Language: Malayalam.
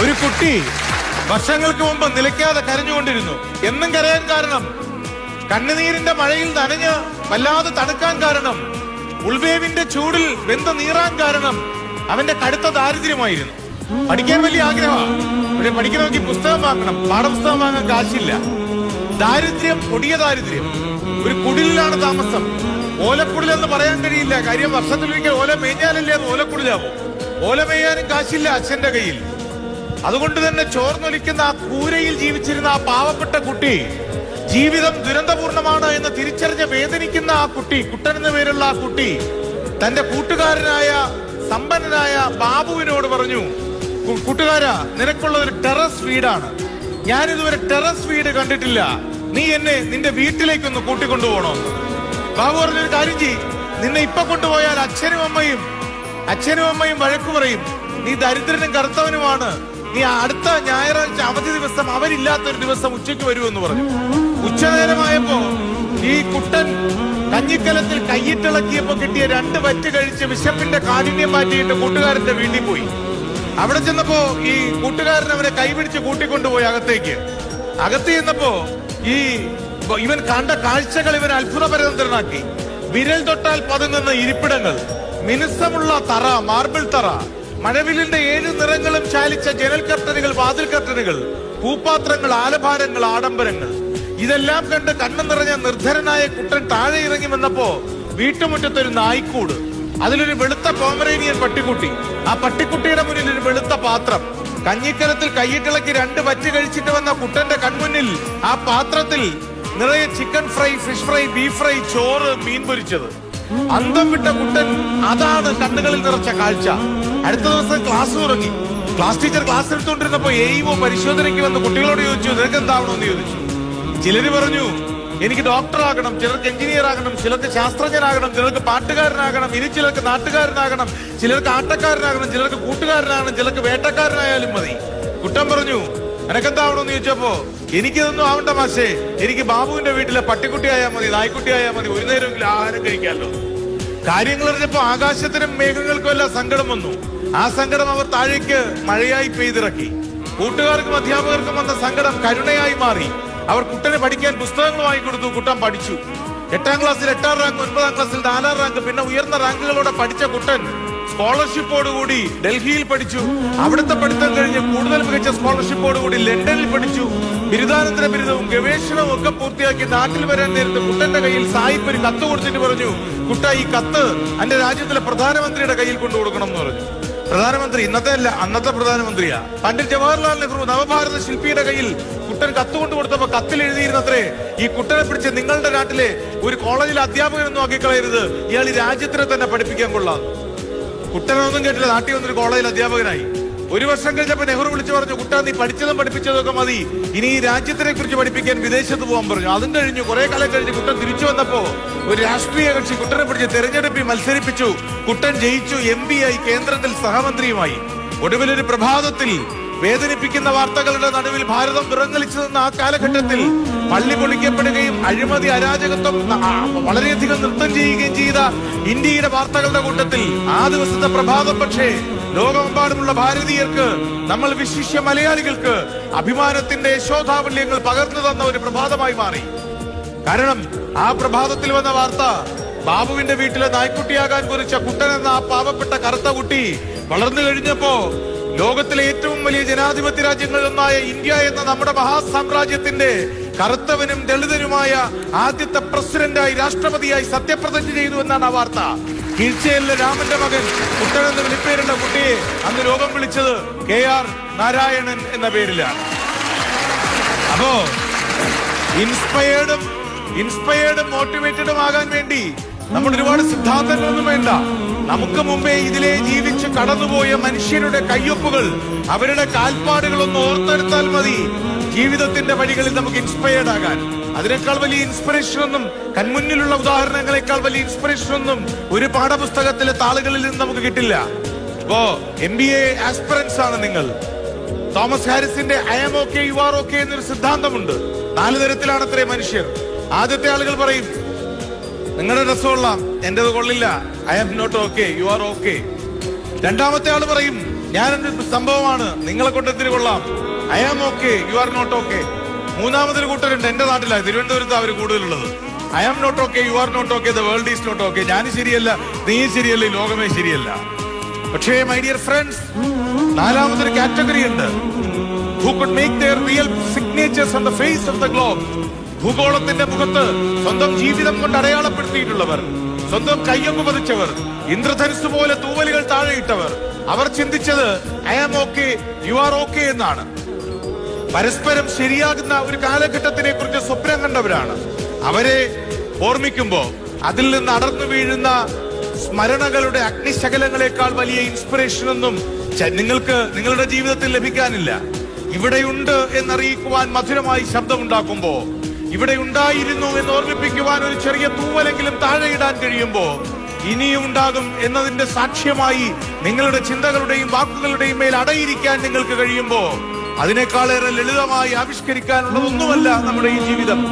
ഒരു കുട്ടി വർഷങ്ങൾക്ക് മുമ്പ് നിലയ്ക്കാതെ കരഞ്ഞുകൊണ്ടിരുന്നു. എന്നും കരയാൻ കാരണം, കണ്ണുനീരിന്റെ മഴയിൽ നനഞ്ഞ് വല്ലാതെ തണുക്കാൻ കാരണം, ഉൾവേവിന്റെ ചൂടിൽ വെന്ത നീറാൻ കാരണം അവന്റെ കടുത്ത ദാരിദ്ര്യമായിരുന്നു. പഠിക്കാൻ വലിയ ആഗ്രഹമാണ്, പക്ഷെ പഠിക്കണമെങ്കിൽ പുസ്തകം വാങ്ങണം, പാഠപുസ്തകം വാങ്ങാൻ കാശില്ല. ദാരിദ്ര്യം, കൊടിയ ദാരിദ്ര്യം. ഒരു കുടിലാണ് താമസം. ഓലക്കുടിലെന്ന് പറയാൻ കഴിയില്ല, കാര്യം വർഷത്തിലൊരിക്കൽ ഓല മേഞ്ഞാലല്ലേ അത് ഓലക്കുടിലാവും. ഓല മേയാനും കാശില്ല അച്ഛന്റെ കയ്യിൽ. അതുകൊണ്ട് തന്നെ ചോർന്നൊലിക്കുന്ന ആ കൂരയിൽ ജീവിച്ചിരുന്ന ആ പാവപ്പെട്ട കുട്ടി, ജീവിതം ദുരന്തപൂർണമാണ് എന്ന് തിരിച്ചറിഞ്ഞ് വേദനിക്കുന്ന ആ കുട്ടി, കുട്ടൻ എന്ന പേരുള്ള ആ കുട്ടി തന്റെ കൂട്ടുകാരനായ സമ്പന്നനായ ബാബുവിനോട് പറഞ്ഞു, കൂട്ടുകാരാ, നിനക്കുള്ള ഒരു ടെറസ് വീടാണ്, ഞാനിതുവരെ ടെറസ് വീട് കണ്ടിട്ടില്ല, നീ എന്നെ നിന്റെ വീട്ടിലേക്കൊന്ന് കൂട്ടിക്കൊണ്ടുപോകണോ? ബാബു പറഞ്ഞൊരു കാര്യം ചെയ്യ്, നിന്നെ ഇപ്പൊ കൊണ്ടുപോയാൽ അച്ഛനും അമ്മയും വഴക്കു പറയും, നീ ദരിദ്രനും കറുത്തവനുമാണ്, നീ അടുത്ത ഞായറാഴ്ച അവധി ദിവസം അവരില്ലാത്തൊരു ദിവസം ഉച്ചയ്ക്ക് വരുമെന്ന് പറഞ്ഞു. ഉച്ചനേരമായപ്പോ ഈ കുട്ടൻ കഞ്ഞിക്കലത്തിൽ കൈയിട്ടിളക്കിയപ്പോ കിട്ടിയ 2 വറ്റ് കഴിച്ച് വിശപ്പിന്റെ കാഠിന്യം മാറ്റിയിട്ട് കൂട്ടുകാരന്റെ വീട്ടിൽ പോയി. അവിടെ ചെന്നപ്പോ ഈ കൂട്ടുകാരൻ അവനെ കൈപിടിച്ച് കൂട്ടിക്കൊണ്ടുപോയി അകത്തേക്ക്. അകത്ത് ചെന്നപ്പോ ഇവൻ കണ്ട കാഴ്ചകൾ ഇവൻ അത്ഭുതപരതന്ത്രനാക്കി. വിരൽ തൊട്ടാൽ പതുങ്ങുന്ന ഇരിപ്പിടങ്ങൾ, മിനുസമുള്ള തറ, മാർബിൾ തറ, മഴവില്ലിന്റെ 7 നിറങ്ങളും ചാലിച്ച ജനൽ കർട്ടനുകൾ, വാതിൽ കർട്ടനുകൾ, പൂപ്പാത്രങ്ങൾ, ആലഭാരങ്ങൾ, ആഡംബരങ്ങൾ, ഇതെല്ലാം കണ്ട് കണ്ണു നിറഞ്ഞ നിർധരനായ കുട്ടൻ താഴെ ഇറങ്ങി വന്നപ്പോ വീട്ടുമുറ്റത്തൊരു നായ്ക്കൂട്, അതിലൊരു വെളുത്ത പോമറേനിയൻ പട്ടിക്കുട്ടി, ആ പട്ടിക്കുട്ടിയുടെ മുന്നിൽ ഒരു വെളുത്ത പാത്രം. കഞ്ഞിക്കലത്തിൽ കൈയിട്ടിളക്കി 2 വറ്റ് കഴിച്ചിട്ട് വന്ന കുട്ടന്റെ കൺമുന്നിൽ ആ പാത്രത്തിൽ നിറയെ chicken fry, fish fry, beef fry, ചോറ്, മീൻ പൊരിച്ചത്. അന്തം വിട്ട കുട്ടൻ അതാണ് കണ്ണുകളിൽ നിറച്ച കാഴ്ച. അടുത്ത ദിവസം ക്ലാസ് തുടങ്ങി. ക്ലാസ് ടീച്ചർ ക്ലാസ് എടുത്തുകൊണ്ടിരുന്നപ്പോ AEO പരിശോധനയ്ക്ക് വന്ന് കുട്ടികളോട് ചോദിച്ചു, നിനക്ക് എന്താവണമെന്ന് ചോദിച്ചു. ചിലര് പറഞ്ഞു, എനിക്ക് ഡോക്ടറാകണം, ചിലർക്ക് എഞ്ചിനീയർ ആകണം, ചിലർക്ക് ശാസ്ത്രജ്ഞനാകണം, ചിലർക്ക് പാട്ടുകാരനാകണം, ഇനി ചിലർക്ക് നാട്ടുകാരനാകണം, ചിലർക്ക് ആട്ടക്കാരനാകണം, ചിലർക്ക് കൂട്ടുകാരനാകണം, ചിലർക്ക് വേട്ടക്കാരനായാലും മതി. കുട്ടൻ പറഞ്ഞു, എനക്കെന്താവണമെന്ന് ചോദിച്ചപ്പോ, എനിക്കിതൊന്നും ആവണ്ട മാഷേ, എനിക്ക് ബാബുവിന്റെ വീട്ടിലെ പട്ടിക്കുട്ടി ആയാൽ മതി, നായ്ക്കുട്ടി ആയാൽ മതി, ഒരു നേരമെങ്കിലും ആഹാരം കഴിക്കാമല്ലോ. കാര്യങ്ങൾ അറിഞ്ഞപ്പോ ആകാശത്തിനും മേഘങ്ങൾക്കും എല്ലാം സങ്കടം വന്നു. ആ സങ്കടം അവർ താഴേക്ക് മഴയായി പെയ്തിറക്കി. കൂട്ടുകാർക്കും അധ്യാപകർക്കും വന്ന സങ്കടം കരുണയായി മാറി. അവർ കുട്ടനെ പഠിക്കാൻ പുസ്തകങ്ങൾ വാങ്ങിക്കൊടുത്തു. കുട്ടൻ പഠിച്ചു. 8ാം ക്ലാസ്സിൽ 8ാം റാങ്ക്, 9ാം ക്ലാസ്സിൽ 4ാം റാങ്ക്, പിന്നെ ഉയർന്ന റാങ്കുകളോടെ പഠിച്ച കുട്ടൻ സ്കോളർഷിപ്പോടുകൂടി ഡൽഹിയിൽ പഠിച്ചു. അവിടുത്തെ പഠിത്തം കഴിഞ്ഞ് കൂടുതൽ മികച്ച സ്കോളർഷിപ്പോടുകൂടി ലണ്ടനിൽ പഠിച്ചു. ബിരുദാനന്തര ബിരുദവും ഗവേഷണവും ഒക്കെ പൂർത്തിയാക്കി നാട്ടിൽ വരാൻ നേരത്ത് കുട്ടന്റെ കയ്യിൽ സായിപ്പ് ഒരു കത്ത് കൊടുത്തിട്ട് പറഞ്ഞു, കുട്ട, ഈ കത്ത് എന്റെ രാജ്യത്തിലെ പ്രധാനമന്ത്രിയുടെ കയ്യിൽ കൊണ്ടു കൊടുക്കണം എന്ന് പറഞ്ഞു. പ്രധാനമന്ത്രി, ഇന്നത്തെ അല്ല, അന്നത്തെ പ്രധാനമന്ത്രിയാ, പണ്ഡിറ്റ് ജവഹർലാൽ നെഹ്റു, നവഭാരത ശില്പിയുടെ കയ്യിൽ കുട്ടൻ കത്തുകൊണ്ട് കൊടുത്തപ്പോ കത്തിൽ എഴുതിയിരുന്നത്രേ, ഈ കുട്ടനെ പിടിച്ച് നിങ്ങളുടെ നാട്ടിലെ ഒരു കോളേജിലെ അധ്യാപകനൊന്നും ആക്കിക്കളയരുത്, ഇയാൾ ഈ രാജ്യത്തിനെ തന്നെ പഠിപ്പിക്കാൻ കൊള്ളാം. കുട്ടനൊന്നും കേട്ടില്ല, നാട്ടിൽ വന്നൊരു കോളേജിൽ അധ്യാപകനായി. 1 വർഷം കഴിഞ്ഞപ്പോ നെഹ്റു വിളിച്ചു പറഞ്ഞു, കുട്ട, നീ പഠിച്ചതും പഠിപ്പിച്ചതും ഒക്കെ മതി, ഇനി ഈ രാജ്യത്തിനെ കുറിച്ച് പഠിപ്പിക്കാൻ വിദേശത്ത് പോകാൻ പറഞ്ഞു. അതും കഴിഞ്ഞു. കുറെ കാലം കഴിഞ്ഞ് കുട്ടൻ തിരിച്ചു വന്നപ്പോ ഒരു രാഷ്ട്രീയ കക്ഷി കുട്ടനെ പിടിച്ച് തെരഞ്ഞെടുപ്പിൽ മത്സരിപ്പിച്ചു. കുട്ടൻ ജയിച്ചു. MP ആയി, കേന്ദ്രത്തിൽ സഹമന്ത്രിയുമായി. ഒടുവിലൊരു പ്രഭാതത്തിൽ വേദനിപ്പിക്കുന്ന വാർത്തകളുടെ നടുവിൽ ഭാരതം വിറങ്ങലിച്ചു നിന്ന ആ കാലഘട്ടത്തിൽ പള്ളി പൊളിക്കപ്പെടുകയും അഴിമതി, അരാജകത്വം വളരെയധികം നൃത്തം ചെയ്യുകയും ചെയ്ത ഇന്ത്യയുടെ വാർത്തകളുടെ കൂട്ടത്തിൽ ആ ദിവസത്തെ പ്രഭാതം പക്ഷേ ലോകമെമ്പാടുമുള്ള ഭാരതീയർക്ക്, നമ്മൾ വിശിഷ്യ മലയാളികൾക്ക് അഭിമാനത്തിന്റെ യശോധാവല്യങ്ങൾ പകർന്നു തന്ന ഒരു പ്രഭാതമായി മാറി. കാരണം ആ പ്രഭാതത്തിൽ വന്ന വാർത്ത, ബാബുവിന്റെ വീട്ടിലെ നായ്ക്കുട്ടിയാകാൻ കുറിച്ച കുട്ടൻ എന്ന ആ പാവപ്പെട്ട കറുത്ത കുട്ടി വളർന്നു കഴിഞ്ഞപ്പോ ലോകത്തിലെ ഏറ്റവും വലിയ ജനാധിപത്യ രാജ്യങ്ങളിലൊന്നായ ഇന്ത്യ എന്ന നമ്മുടെ മഹാസാമ്രാജ്യത്തിന്റെ കറുത്തവനും ദളിതനുമായ ആദ്യത്തെ പ്രസിഡന്റായി, രാഷ്ട്രപതിയായി സത്യപ്രതിജ്ഞ ചെയ്തു എന്നാണ് ആ വാർത്ത. കീഴ്ച്ചയിലെ രാമന്റെ മകൻ കുട്ടൻ എന്ന വിളിപ്പേരുള്ള കുട്ടിയെ അന്ന് ലോകം വിളിച്ചത് KR നാരായണൻ എന്ന പേരിലാണ്. അപ്പോ ഇൻസ്പയർഡും മോട്ടിവേറ്റഡും ആകാൻ വേണ്ടി നമ്മൾ ഒരുപാട് സിദ്ധാന്തങ്ങളൊന്നും വേണ്ട. നമുക്ക് മുമ്പേ ഇതിലെ ജീവിച്ച് കടന്നുപോയ മനുഷ്യരുടെ കയ്യൊപ്പുകൾ, അവരുടെ കാൽപ്പാടുകളൊന്ന് ഓർത്തെടുത്താൽ മതി ജീവിതത്തിന്റെ വഴികളിൽ നമുക്ക് ഇൻസ്പയർഡ് ആകാൻ. അതിനേക്കാൾ വലിയ ഇൻസ്പിറേഷൻ ഒന്നും, കൺമുന്നിലുള്ള ഉദാഹരണങ്ങളെക്കാൾ വലിയ ഇൻസ്പിറേഷൻ ഒന്നും ഒരു പാഠപുസ്തകത്തിലെ താളുകളിൽ നിന്ന് നമുക്ക് കിട്ടില്ല. ഇപ്പോ MBA ആസ്പിറൻസ് ആണ് നിങ്ങൾ. തോമസ് ഹാരിസിന്റെ I am okay, you are okay എന്നൊരു സിദ്ധാന്തമുണ്ട്. 4 തരത്തിലാണ് അത്രേ മനുഷ്യർ. ആദ്യത്തെ ആളുകൾ പറയും, നിങ്ങളുടെ ഡ്രസ് കൊള്ളാം, എന്റേത് കൊള്ളില്ല, I am not okay, you are okay. രണ്ടാമത്തെ ആള് പറയും, ഞാനൊരു സംഭവമാണ്, നിങ്ങളെ കൊണ്ടത്തിന് കൊള്ളാം. I am okay, you are not okay. മൂന്നാമതൊരു കൂട്ടരുണ്ട്, എന്റെ നാട്ടിലാണ്, തിരുവനന്തപുരത്ത് അവർ കൂടുതലുള്ളത്. I am not okay, you are not okay, the world is not okay. ഞാൻ ശരിയല്ല, നീ ശരിയല്ല, ഈ ലോകമേ ശരിയല്ല. പക്ഷേ മൈ ഡിയർ ഫ്രണ്ട്സ്, നാലാമതൊരു കാറ്റഗറി ഉണ്ട്. Who could make their real signatures on the face of the globe. ഭൂഗോളത്തിന്റെ മുഖത്ത് സ്വന്തം ജീവിതം കൊണ്ട് അടയാളപ്പെടുത്തിയിട്ടുള്ളവർ, സ്വന്തം കയ്യൊപ്പ് പതിച്ചവർ, ഇന്ദ്രധനുസ് പോലെ തൂവലുകൾ താഴെയിട്ടവർ. അവർ ചിന്തിച്ചത് I am okay, you are okay എന്നാണ്. പരസ്പരം ശരിയാകുന്ന ഒരു കാലഘട്ടത്തിനെ കുറിച്ച് സ്വപ്നം കണ്ടവരാണ്. അവരെ ഓർമ്മിക്കുമ്പോ അതിൽ നിന്ന് അടർന്നു വീഴുന്ന സ്മരണകളുടെ അഗ്നിശകലങ്ങളെക്കാൾ വലിയ ഇൻസ്പിറേഷൻ ഒന്നും നിങ്ങൾക്ക് നിങ്ങളുടെ ജീവിതത്തിൽ ലഭിക്കാനില്ല. ഇവിടെയുണ്ട് എന്നറിയിക്കുവാൻ മധുരമായി ശബ്ദമുണ്ടാക്കുമ്പോ, ഇവിടെ ഉണ്ടായിരുന്നു എന്ന് ഓർമ്മിപ്പിക്കുവാൻ ഒരു ചെറിയ തൂവലെങ്കിലും താഴെയിടാൻ കഴിയുമ്പോ, ഇനിയും ഉണ്ടാകും എന്നതിന്റെ സാക്ഷ്യമായി നിങ്ങളുടെ ചിന്തകളുടെയും വാക്കുകളുടെയും മേൽ അടയിരിക്കാൻ നിങ്ങൾക്ക് കഴിയുമ്പോ, അതിനേക്കാളേറെ ലളിതമായി ആവിഷ്കരിക്കാനുള്ളതൊന്നുമല്ല നമ്മുടെ ഈ ജീവിതം.